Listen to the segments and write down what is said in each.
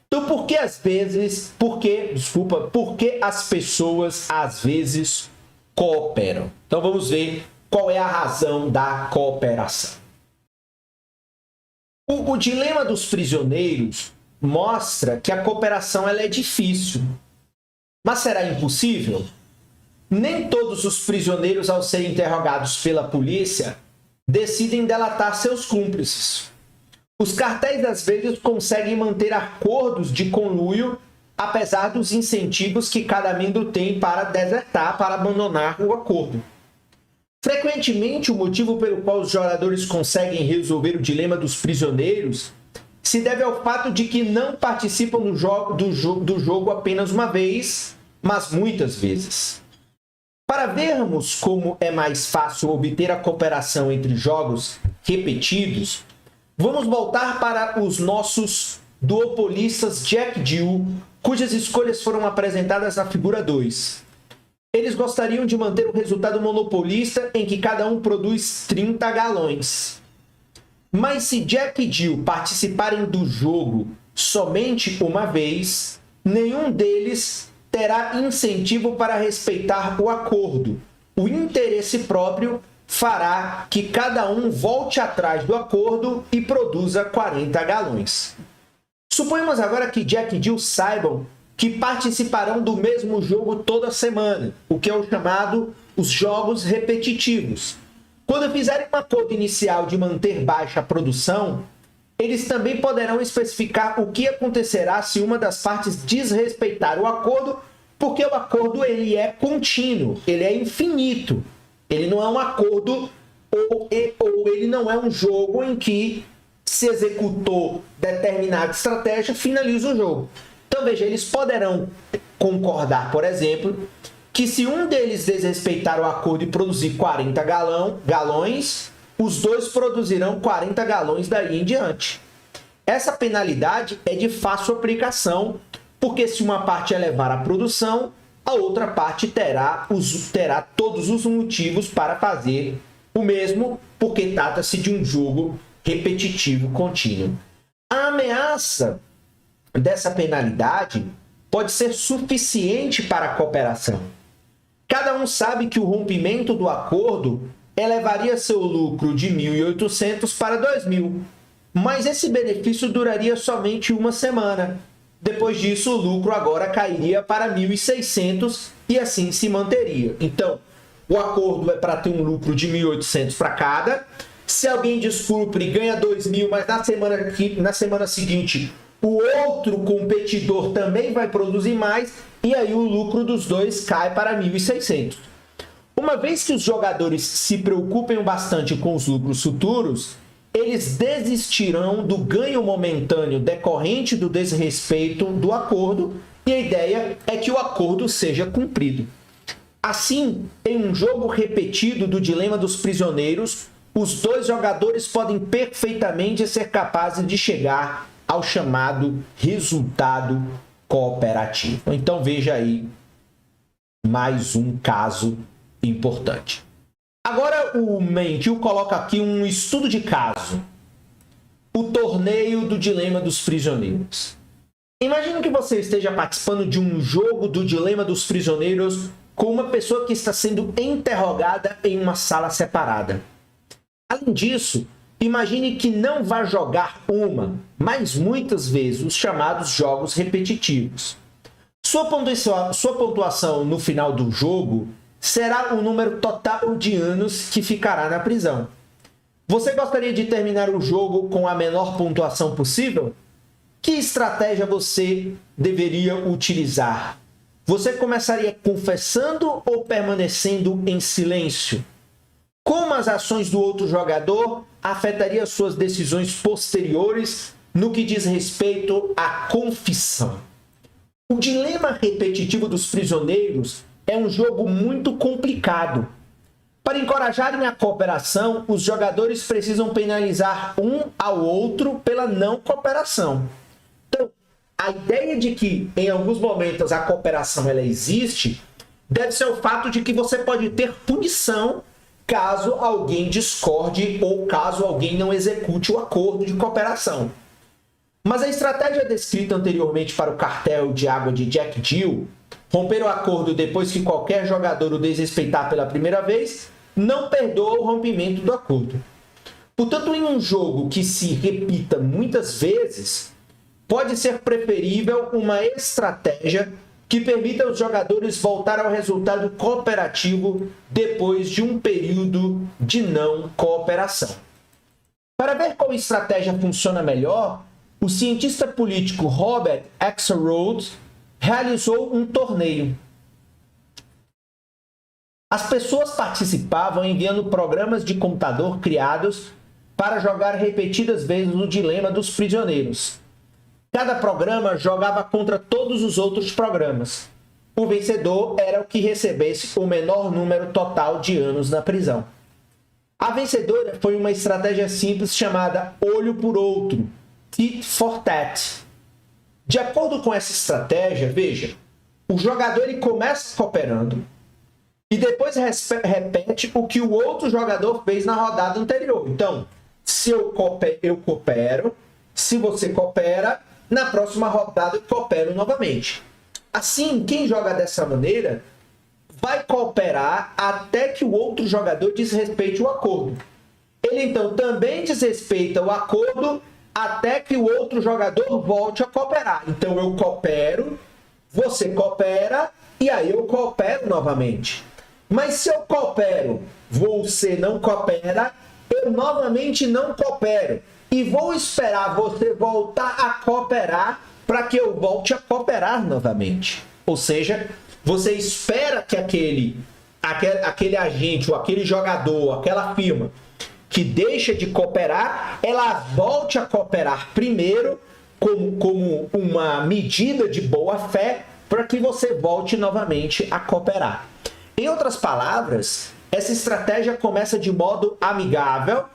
Então, por que as pessoas às vezes cooperam? Então, vamos ver qual é a razão da cooperação. O dilema dos prisioneiros mostra que a cooperação ela é difícil. Mas será impossível? Nem todos os prisioneiros, ao serem interrogados pela polícia, decidem delatar seus cúmplices. Os cartéis, às vezes, conseguem manter acordos de conluio, apesar dos incentivos que cada membro tem para desertar, para abandonar o acordo. Frequentemente, o motivo pelo qual os jogadores conseguem resolver o dilema dos prisioneiros se deve ao fato de que não participam do jogo apenas uma vez, mas muitas vezes. Para vermos como é mais fácil obter a cooperação entre jogos repetidos, vamos voltar para os nossos duopolistas Jack Jill, cujas escolhas foram apresentadas na figura 2. Eles gostariam de manter o resultado monopolista em que cada um produz 30 galões. Mas se Jack e Jill participarem do jogo somente uma vez, nenhum deles terá incentivo para respeitar o acordo. O interesse próprio fará que cada um volte atrás do acordo e produza 40 galões. Suponhamos agora que Jack e Jill saibam que participarão do mesmo jogo toda semana, o que é o chamado os jogos repetitivos. Quando fizerem um acordo inicial de manter baixa a produção, eles também poderão especificar o que acontecerá se uma das partes desrespeitar o acordo, porque o acordo ele é contínuo, ele é infinito. Ele não é um acordo ou ele não é um jogo em que se executou determinada estratégia, finaliza o jogo. Então, veja, eles poderão concordar, por exemplo, que se um deles desrespeitar o acordo e produzir 40 galões, os dois produzirão 40 galões daí em diante. Essa penalidade é de fácil aplicação, porque se uma parte elevar a produção, a outra parte terá todos os motivos para fazer o mesmo, porque trata-se de um jogo repetitivo contínuo. A ameaça dessa penalidade pode ser suficiente para a cooperação. Cada um sabe que o rompimento do acordo elevaria seu lucro de 1.800 para 2.000, mas esse benefício duraria somente uma semana. Depois disso, o lucro agora cairia para 1.600 e assim se manteria. Então, o acordo é para ter um lucro de 1.800 para cada. Se alguém descumpre e ganha 2.000, mas na semana seguinte o outro competidor também vai produzir mais, e aí o lucro dos dois cai para 1.600. Uma vez que os jogadores se preocupem bastante com os lucros futuros, eles desistirão do ganho momentâneo decorrente do desrespeito do acordo, e a ideia é que o acordo seja cumprido. Assim, em um jogo repetido do dilema dos prisioneiros, os dois jogadores podem perfeitamente ser capazes de chegar ao chamado resultado cooperativo. Então veja aí mais um caso importante. Agora o Mentil coloca aqui um estudo de caso. O torneio do dilema dos prisioneiros. Imagine que você esteja participando de um jogo do dilema dos prisioneiros com uma pessoa que está sendo interrogada em uma sala separada. Além disso, imagine que não vá jogar mas muitas vezes os chamados jogos repetitivos. Sua pontuação no final do jogo será o número total de anos que ficará na prisão. Você gostaria de terminar o jogo com a menor pontuação possível? Que estratégia você deveria utilizar? Você começaria confessando ou permanecendo em silêncio? Como as ações do outro jogador afetariam suas decisões posteriores no que diz respeito à confissão? O dilema repetitivo dos prisioneiros é um jogo muito complicado. Para encorajarem a cooperação, os jogadores precisam penalizar um ao outro pela não cooperação. Então, a ideia de que em alguns momentos a cooperação ela existe deve ser o fato de que você pode ter punição caso alguém discorde ou caso alguém não execute o acordo de cooperação. Mas a estratégia descrita anteriormente para o cartel de água de Jack Jill, romper o acordo depois que qualquer jogador o desrespeitar pela primeira vez, não perdoa o rompimento do acordo. Portanto, em um jogo que se repita muitas vezes, pode ser preferível uma estratégia que permita aos jogadores voltar ao resultado cooperativo depois de um período de não cooperação. Para ver qual estratégia funciona melhor, o cientista político Robert Axelrod realizou um torneio. As pessoas participavam enviando programas de computador criados para jogar repetidas vezes no dilema dos prisioneiros. Cada programa jogava contra todos os outros programas. O vencedor era o que recebesse o menor número total de anos na prisão. A vencedora foi uma estratégia simples chamada olho por outro, tit for tat. De acordo com essa estratégia, veja, o jogador ele começa cooperando e depois repete o que o outro jogador fez na rodada anterior. Então, se eu coopero, se você coopera, na próxima rodada eu coopero novamente. Assim, quem joga dessa maneira vai cooperar até que o outro jogador desrespeite o acordo. Ele então também desrespeita o acordo até que o outro jogador volte a cooperar. Então eu coopero, você coopera e aí eu coopero novamente. Mas se eu coopero, você não coopera, eu novamente não coopero. E vou esperar você voltar a cooperar para que eu volte a cooperar novamente. Ou seja, você espera que aquele agente, ou aquele jogador, aquela firma que deixa de cooperar, ela volte a cooperar primeiro como uma medida de boa-fé para que você volte novamente a cooperar. Em outras palavras, essa estratégia começa de modo amigável,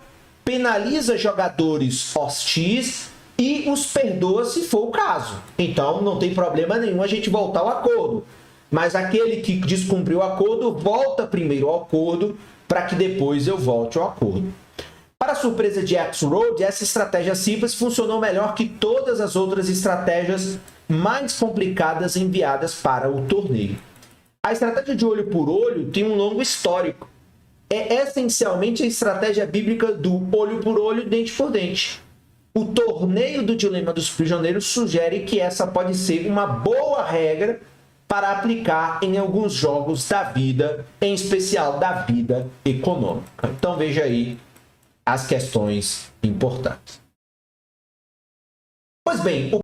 penaliza jogadores hostis e os perdoa se for o caso. Então, não tem problema nenhum a gente voltar ao acordo. Mas aquele que descumpriu o acordo, volta primeiro ao acordo para que depois eu volte ao acordo. Para a surpresa de Axelrod, essa estratégia simples funcionou melhor que todas as outras estratégias mais complicadas enviadas para o torneio. A estratégia de olho por olho tem um longo histórico. É essencialmente a estratégia bíblica do olho por olho, dente por dente. O torneio do dilema dos prisioneiros sugere que essa pode ser uma boa regra para aplicar em alguns jogos da vida, em especial da vida econômica. Então veja aí as questões importantes. Pois bem,